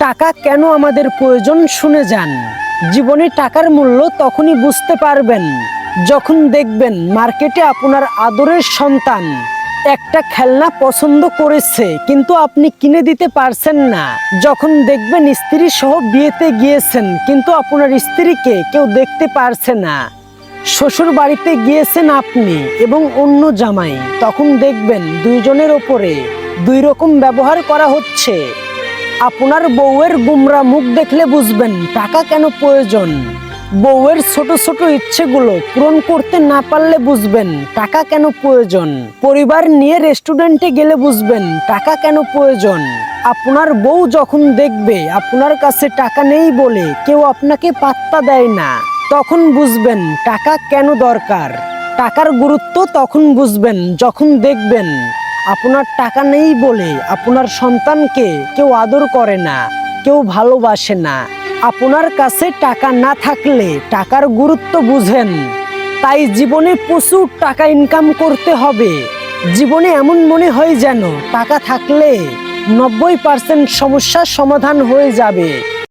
টাকা কেন আমাদের প্রয়োজন শুনে যান। জীবনে টাকার মূল্য তখনই বুঝতে পারবেন যখন দেখবেন মার্কেটে আপনার আদরের সন্তান একটা খেলনা পছন্দ করেছে কিন্তু আপনি কিনে দিতে পারছেন না। যখন দেখবেন স্ত্রী সহ বিয়েতে গিয়েছেন কিন্তু আপনার স্ত্রীকে কেউ দেখতে পারছে না। শ্বশুর বাড়িতে গিয়েছেন আপনি এবং অন্য জামাই, তখন দেখবেন দুইজনের ওপরে দুই রকম ব্যবহার করা হচ্ছে। আপনার বউয়ের গুমরা মুখ দেখলে বুঝবেন টাকা কেন প্রয়োজন। বউয়ের ছোট ছোট ইচ্ছেগুলো পূরণ করতে না পারলে বুঝবেন টাকা কেন প্রয়োজন। পরিবার নিয়ে রেস্টুরেন্টে গেলে বুঝবেন টাকা কেন প্রয়োজন। আপনার বউ যখন দেখবে আপনার কাছে টাকা নেই বলে কেউ আপনাকে পাত্তা দেয় না, তখন বুঝবেন টাকা কেন দরকার। টাকার গুরুত্ব তখন বুঝবেন যখন দেখবেন আপনার টাকা নেই বলে আপনার সন্তানকে কেউ আদর করে না, কেউ ভালোবাসে না। আপনার কাছে টাকা না থাকলে টাকার গুরুত্ব বুঝেন। তাই জীবনে প্রচুর টাকা ইনকাম করতে হবে। জীবনে এমন মনে হয় যেন টাকা থাকলে 90% সমস্যার সমাধান হয়ে যাবে।